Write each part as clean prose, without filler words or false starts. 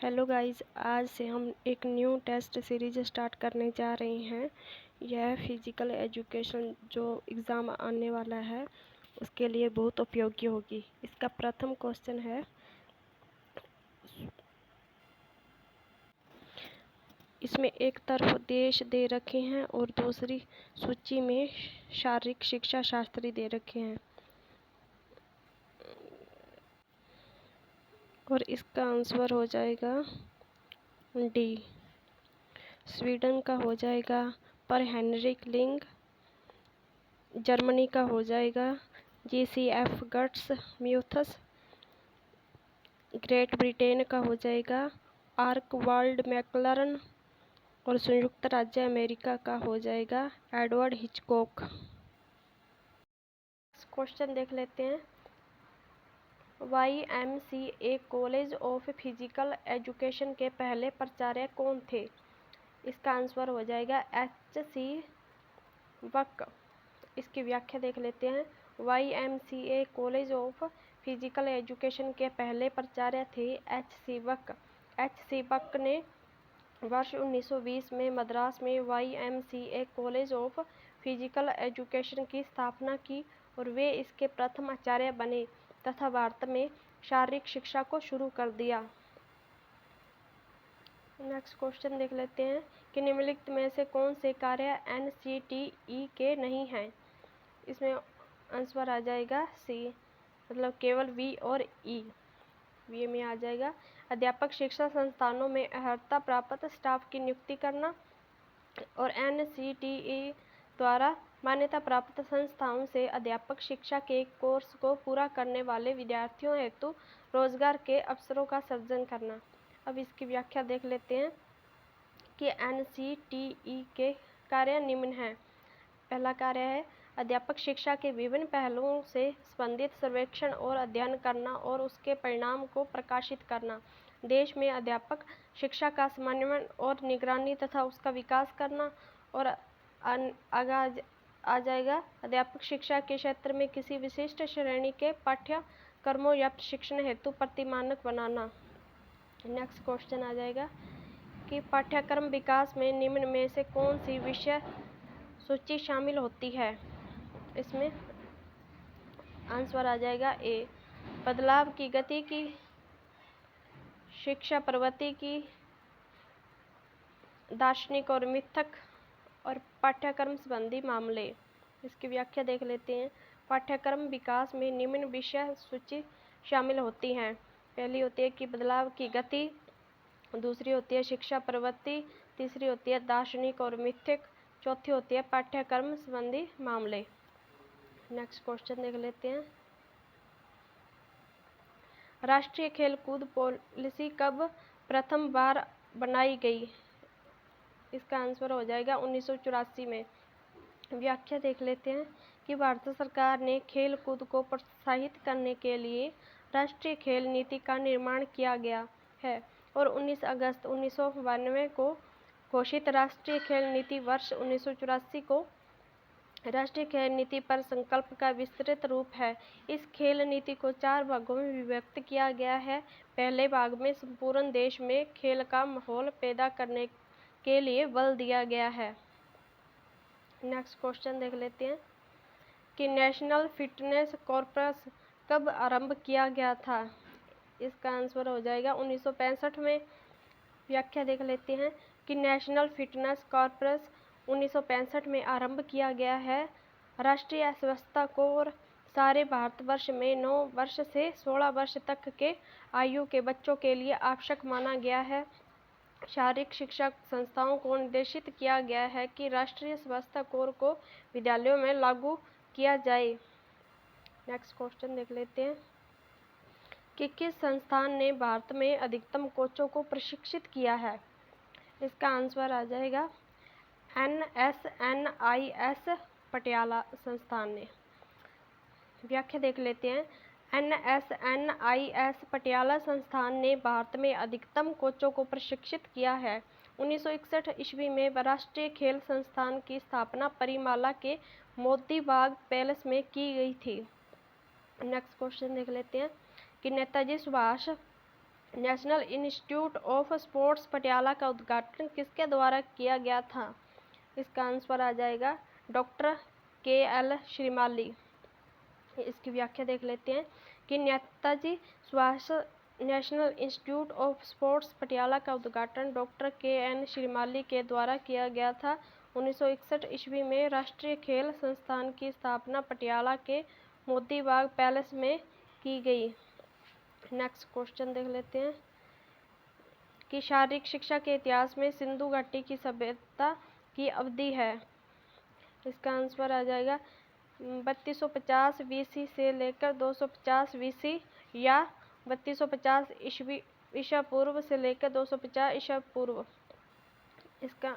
Hello guys, आज से हम एक न्यू टेस्ट सीरीज स्टार्ट करने जा रहे हैं। यह फिजिकल एजुकेशन जो एग्ज़ाम आने वाला है उसके लिए बहुत उपयोगी होगी। इसका प्रथम क्वेश्चन है, इसमें एक तरफ देश दे रखे हैं और दूसरी सूची में शारीरिक शिक्षा शास्त्री दे रखे हैं और इसका आंसर हो जाएगा डी। स्वीडन का हो जाएगा पर हेनरिक लिंग, जर्मनी का हो जाएगा GCF गट्स म्यूथस, ग्रेट ब्रिटेन का हो जाएगा आर्कवाल्ड मैक्लरन और संयुक्त राज्य अमेरिका का हो जाएगा एडवर्ड हिचकॉक। क्वेश्चन देख लेते हैं। YMCA college of physical education के पहले प्राचार्य कौन थे? इसका आंसर हो जाएगा HC वक। इसकी व्याख्या देख लेते हैं। YMCA college of physical education के पहले प्राचार्य थे HC वक। HC वक ने वर्ष 1920 में मद्रास में YMCA college of physical education की स्थापना की और वे इसके प्रथम आचार्य बने तथा भारत में शारीरिक शिक्षा को शुरू कर दिया। नेक्स्ट क्वेश्चन देख लेते हैं कि निम्नलिखित में से कौन से कार्य NCTE के नहीं हैं। इसमें आंसर आ जाएगा सी, मतलब केवल V और E। वी में आ जाएगा अध्यापक शिक्षा संस्थानों में अर्हता प्राप्त स्टाफ की नियुक्ति करना और NCTE द्वारा मान्यता प्राप्त संस्थाओं से अध्यापक शिक्षा के कोर्स को पूरा करने वाले विद्यार्थियों हेतु रोजगार के अवसरों का सृजन करना। अब इसकी व्याख्या देख लेते हैं कि NCTE के कार्य निम्न हैं। पहला कार्य है अध्यापक शिक्षा के विभिन्न पहलुओं से संबंधित सर्वेक्षण और अध्ययन करना और उसके परिणाम को प्रकाशित करना। देश में अध्यापक शिक्षा का समन्वय और निगरानी तथा उसका विकास करना। और आगे आ जाएगा अध्यापक शिक्षा के क्षेत्र में किसी विशिष्ट श्रेणी के पाठ्यक्रमों या प्रशिक्षण हेतु प्रतिमानक बनाना। नेक्स्ट क्वेश्चन आ जाएगा कि पाठ्यक्रम विकास में निम्न में से कौन सी विषय सूची शामिल होती है। इसमें आंसर आ जाएगा ए, बदलाव की गति की, शिक्षा प्रवृत्ति की, दार्शनिक और मिथक और पाठ्यक्रम संबंधी मामले। इसकी व्याख्या देख लेते हैं। पाठ्यक्रम विकास में निम्न विषय सूची शामिल होती हैं। पहली होती है कि बदलाव की गति, दूसरी होती है शिक्षा प्रवृत्ति, तीसरी होती है दार्शनिक और मिथक, चौथी होती है पाठ्यक्रम संबंधी मामले। नेक्स्ट क्वेश्चन देख लेते हैं। राष्ट्रीय खेलकूद पॉलिसी कब प्रथम बार बनाई गई? इसका आंसर हो जाएगा 1984 में। व्याख्या देख लेते हैं कि भारत सरकार ने खेल कूद को प्रोत्साहित करने के लिए राष्ट्रीय खेल नीति का निर्माण किया गया है और 19 अगस्त 1992 को घोषित राष्ट्रीय खेल नीति वर्ष 1984 को राष्ट्रीय खेल नीति पर संकल्प का विस्तृत रूप है। इस खेल नीति को 4 भागों में विभक्त किया गया है। पहले भाग में संपूर्ण देश में खेल का माहौल पैदा करने के लिए बल दिया गया है। नेक्स्ट क्वेश्चन देख लेते हैं कि नेशनल फिटनेस कॉर्पस कब आरंभ किया गया था। इसका आंसर हो जाएगा 1965 में। व्याख्या देख लेते हैं कि नेशनल फिटनेस कॉर्पस 1965 में आरंभ किया गया है। राष्ट्रीय स्वास्थ्य कोर सारे भारतवर्ष में 9 वर्ष से 16 वर्ष तक के आयु के बच्चों के लिए आवश्यक माना गया है। शारीरिक शिक्षा संस्थाओं को निर्देशित किया गया है कि राष्ट्रीय स्वास्थ्य कोर को विद्यालयों में लागू किया जाए। नेक्स्ट क्वेश्चन देख लेते हैं कि किस संस्थान ने भारत में अधिकतम कोचों को प्रशिक्षित किया है। इसका आंसर आ जाएगा NSNIS पटियाला संस्थान ने। व्याख्या देख लेते हैं। NSNIS पटियाला संस्थान ने भारत में अधिकतम कोचों को प्रशिक्षित किया है। 1961 ईस्वी में राष्ट्रीय खेल संस्थान की स्थापना परिमाला के मोती बाग पैलेस में की गई थी। नेक्स्ट क्वेश्चन देख लेते हैं कि Netaji Subhash national institute of sports Patiala का उद्घाटन किसके द्वारा किया गया था? इसका आंसर आ जाएगा डॉक्टर के.एल. श्रीमाली। इसकी व्याख्या देख लेते हैं कि Netaji Subhash national institute of sports Patiala का उद्घाटन डॉक्टर के.एन. श्रीमाली के द्वारा किया गया था। 1961 ईस्वी में राष्ट्रीय खेल संस्थान की स्थापना पटियाला के मोती बाग पैलेस में की गई। नेक्स्ट क्वेश्चन देख लेते हैं कि शारीरिक शिक्षा के इतिहास में सिंधु घाटी की सभ्यता की अवधि है। इसका आंसर आ जाएगा 3250 BC से लेकर 250 BC या 3250 ईसा पूर्व से लेकर 250 ईसा पूर्व। इसका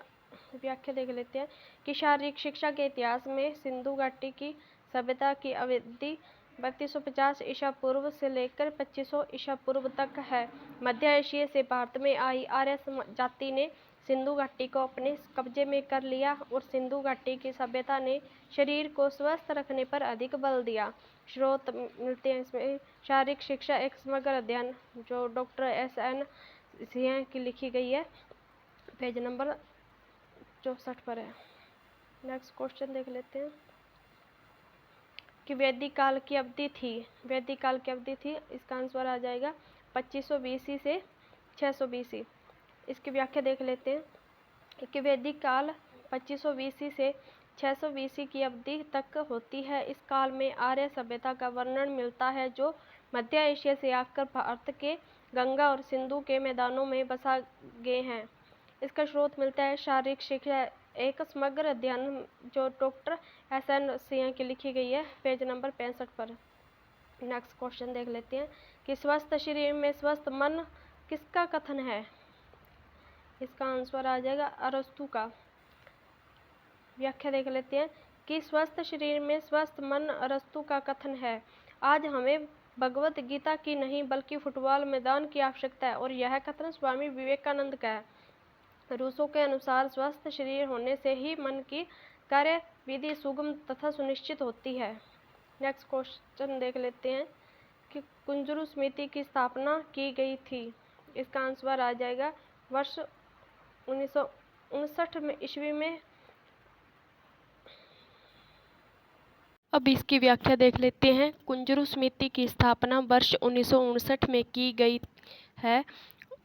व्याख्या देख लेते हैं कि शारीरिक शिक्षा के इतिहास में सिंधु घाटी की सभ्यता की अवधि 3250 ईसा पूर्व से लेकर 2500 ईसा पूर्व तक है। मध्य एशिया से भारत में आई आर्य जाति ने सिंधु घाटी को अपने कब्जे में कर लिया और सिंधु घाटी की सभ्यता ने शरीर को स्वस्थ रखने पर अधिक बल दिया। स्रोत मिलते हैं इसमें शारीरिक शिक्षा एक समग्र अध्ययन, जो डॉक्टर S.N. सिंह की लिखी गई है, पेज नंबर 64 पर है। नेक्स्ट क्वेश्चन देख लेते हैं कि वैदिक काल की अवधि थी। वैदिक काल की अवधि थी, इसका आंसर आ जाएगा 2500 BC से 600 BC। इसकी व्याख्या देख लेते हैं कि वैदिक काल 2500 BC से 600 BC की अवधि तक होती है। इस काल में आर्य सभ्यता का वर्णन मिलता है जो मध्य एशिया से आकर भारत के गंगा और सिंधु के मैदानों में बसा गए हैं। इसका स्रोत मिलता है शारीरिक शिक्षा एक समग्र अध्ययन, जो डॉक्टर S.N. सिंह की लिखी गई है, पेज नंबर 65 पर। नेक्स्ट क्वेश्चन देख लेते हैं कि स्वस्थ शरीर में स्वस्थ मन किसका कथन है? इसका आंसर आ जाएगा अरस्तु का। व्याख्या देख लेते हैं कि स्वस्थ शरीर में स्वस्थ मन अरस्तु का कथन है। आज हमें भगवत गीता की नहीं बल्कि फुटबॉल मैदान की आवश्यकता है, और यह कथन स्वामी विवेकानंद का है। रूसो के अनुसार स्वस्थ शरीर होने से ही मन की कार्य विधि सुगम तथा सुनिश्चित होती है। नेक्स्ट क्वेश्चन देख लेते हैं कि कुंजरू समिति की स्थापना की गई थी। इसका आंसर आ जाएगा वर्ष 1959 में ईस्वी में। अब इसकी व्याख्या देख लेते हैं। कुंजरू समिति की स्थापना वर्ष 1959 में की गई है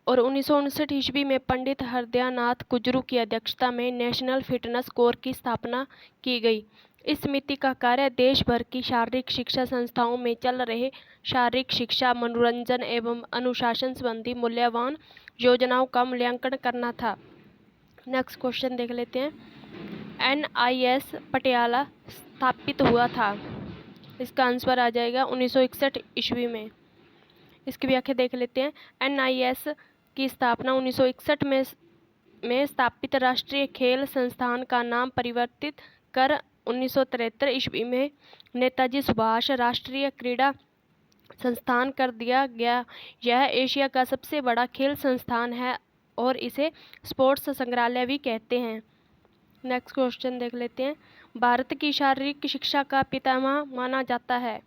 और 1959 ईस्वी में पंडित हृदयनाथ कुंजरू की अध्यक्षता में नेशनल फिटनेस कोर की स्थापना की गई। इस समिति का कार्य देश भर की शारीरिक शिक्षा संस्थाओं में चल रहे शारीरिक शिक्षा, मनोरंजन एवं अनुशासन संबंधी मूल्यवान योजनाओं का मूल्यांकन करना था। नेक्स्ट क्वेश्चन देख लेते हैं। NIS पटियाला स्थापित हुआ था। इसका आंसर आ जाएगा 1961 ईस्वी में। इसकी व्याख्या देख लेते हैं। NIS की स्थापना 1961 में स्थापित राष्ट्रीय खेल संस्थान का नाम परिवर्तित कर 1973 ईस्वी में नेताजी सुभाष राष्ट्रीय क्रीड़ा संस्थान कर दिया गया। यह एशिया का सबसे बड़ा खेल संस्थान है और इसे स्पोर्ट्स संग्रहालय भी कहते हैं। नेक्स्ट क्वेश्चन देख लेते हैं। भारत की शारीरिक शिक्षा का पितामह माना जाता है।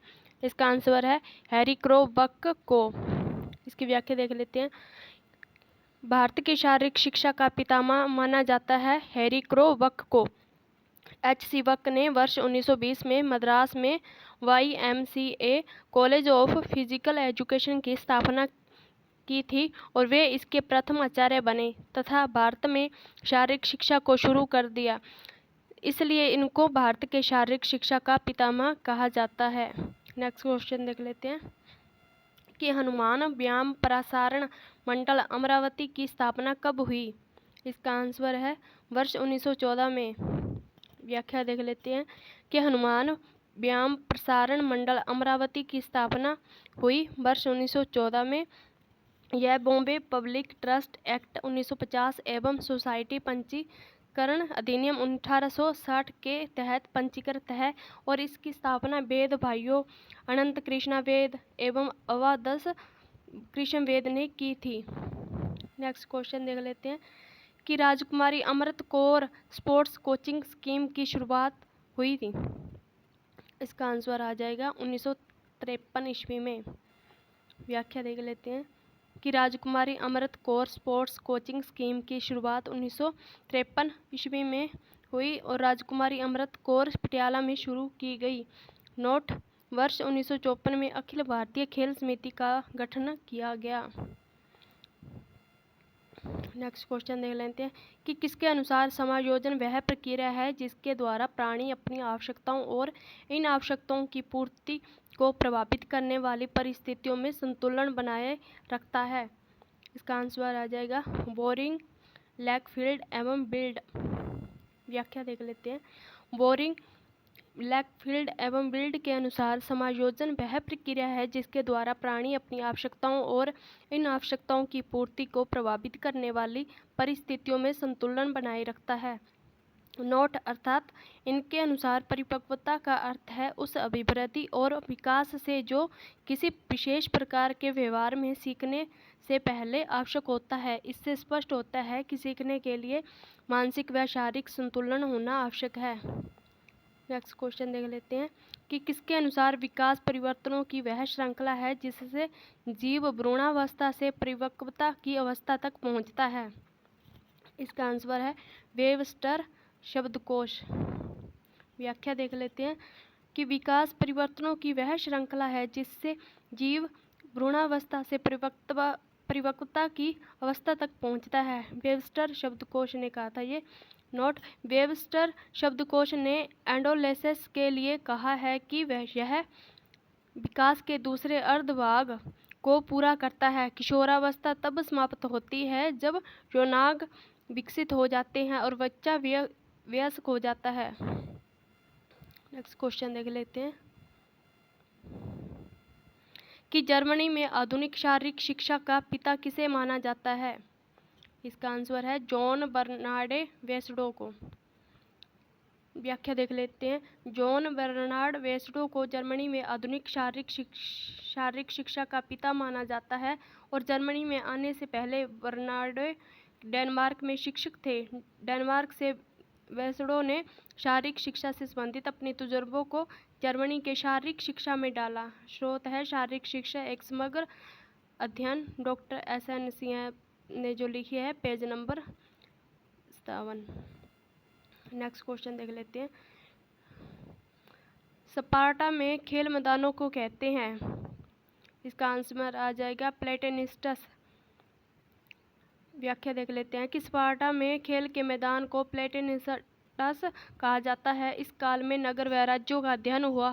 इसका आंसर है हैरी क्रो बक को। इसकी व्याख्या देख लेते हैं। भारत की शारीरिक शिक्षा का पितामह माना जाता है हैरी क्रो बक को। H.C. बक ने वर्ष 1920 में मद्रास में YMCA college of physical education की स्थापना की थी और वे इसके प्रथम आचार्य बने तथा भारत में शारीरिक शिक्षा को शुरू कर दिया। इसलिए इनको भारत के शारीरिक शिक्षा का पितामह कहा जाता है। नेक्स्ट क्वेश्चन देख लेते हैं कि हनुमान व्यायाम प्रसारण मंडल अमरावती की स्थापना कब हुई? इसका आंसर है वर्ष 1914 में। व्याख्या देख लेते हैं कि हनुमान व्यायाम प्रसारण मंडल अमरावती की स्थापना हुई वर्ष 1914 में। यह बॉम्बे पब्लिक ट्रस्ट एक्ट 1950 एवं सोसाइटी पंजीकरण अधिनियम 1860 के तहत पंजीकृत है और इसकी स्थापना वेद भाइयों अनंत कृष्णा वेद एवं अवादस कृष्ण वेद ने की थी। नेक्स्ट क्वेश्चन देख लेते हैं कि राजकुमारी Amrit Kaur sports coaching scheme की शुरुआत हुई थी। इसका आंसर आ जाएगा 1953 ईस्वी में। व्याख्या देख लेते हैं कि राजकुमारी Amrit Kaur sports coaching scheme की शुरुआत 1953 ईस्वी में हुई और राजकुमारी अमृत कौर पटियाला में शुरू की गई। नोट: वर्ष 1954 में अखिल भारतीय खेल समिति का गठन किया गया। नेक्स्ट क्वेश्चन देख लेते हैं कि किसके अनुसार समायोजन वह प्रक्रिया है जिसके द्वारा प्राणी अपनी आवश्यकताओं और इन आवश्यकताओं की पूर्ति को प्रभावित करने वाली परिस्थितियों में संतुलन बनाए रखता है। इसका आंसर आ जाएगा बोरिंग, लैकफील्ड एवं बिल्ड। व्याख्या देख लेते हैं। बोरिंग, लैकफील्ड एवं बिल्ड के अनुसार समायोजन वह प्रक्रिया है जिसके द्वारा प्राणी अपनी आवश्यकताओं और इन आवश्यकताओं की पूर्ति को प्रभावित करने वाली परिस्थितियों में संतुलन बनाए रखता है। नोट: अर्थात इनके अनुसार परिपक्वता का अर्थ है उस अभिवृद्धि और विकास से जो किसी विशेष प्रकार के व्यवहार में सीखने से पहले आवश्यक होता है। इससे स्पष्ट होता है कि सीखने के लिए मानसिक व शारीरिक संतुलन होना आवश्यक है। नेक्स्ट क्वेश्चन देख लेते हैं कि किसके अनुसार विकास परिवर्तनों की वह श्रृंखला है जिससे जीव भ्रूणावस्था से परिपक्वता की अवस्था तक पहुंचता है। इसका आंसर है वेबस्टर शब्दकोश। व्याख्या देख लेते हैं कि विकास परिवर्तनों की वह श्रृंखला है जिससे जीव भ्रूणावस्था से परिपक्वता की अवस्था तक पहुंचता है। वेबस्टर शब्दकोश ने कहा था ये। नोट: वेबस्टर शब्दकोश ने एडोलेसेंस के लिए कहा है कि यह विकास के दूसरे अर्धभाग को पूरा करता है। किशोरावस्था तब समाप्त होती है जब यौनांग विकसित हो जाते हैं और बच्चा वयस्क हो जाता है। नेक्स्ट क्वेश्चन देख लेते हैं कि जर्मनी में आधुनिक शारीरिक शिक्षा का पिता किसे माना जाता है। इसका आंसर है जॉन बर्नार्ड वेसडो को। व्याख्या देख लेते हैं। जॉन बर्नार्ड वेसडो को जर्मनी में आधुनिक शारीरिक शिक्षा का पिता माना जाता है और जर्मनी में आने से पहले बर्नार्ड डेनमार्क में शिक्षक थे। डेनमार्क से वेसडो ने शारीरिक शिक्षा से संबंधित अपने तजुर्बों को जर्मनी के शारीरिक शिक्षा में डाला। स्रोत है शारीरिक शिक्षा एक समग्र अध्ययन, डॉक्टर SN सिंह ने जो लिखी है, पेज नंबर 57। नेक्स्ट क्वेश्चन देख लेते हैं। स्पार्टा में खेल मैदानों को कहते हैं। इसका आंसर आ जाएगा प्लेटेनिस्टस। व्याख्या देख लेते हैं कि स्पार्टा में खेल के मैदान को प्लेटेनिस्टस कहा जाता है। इस काल में नगर व राज्यों का अध्ययन हुआ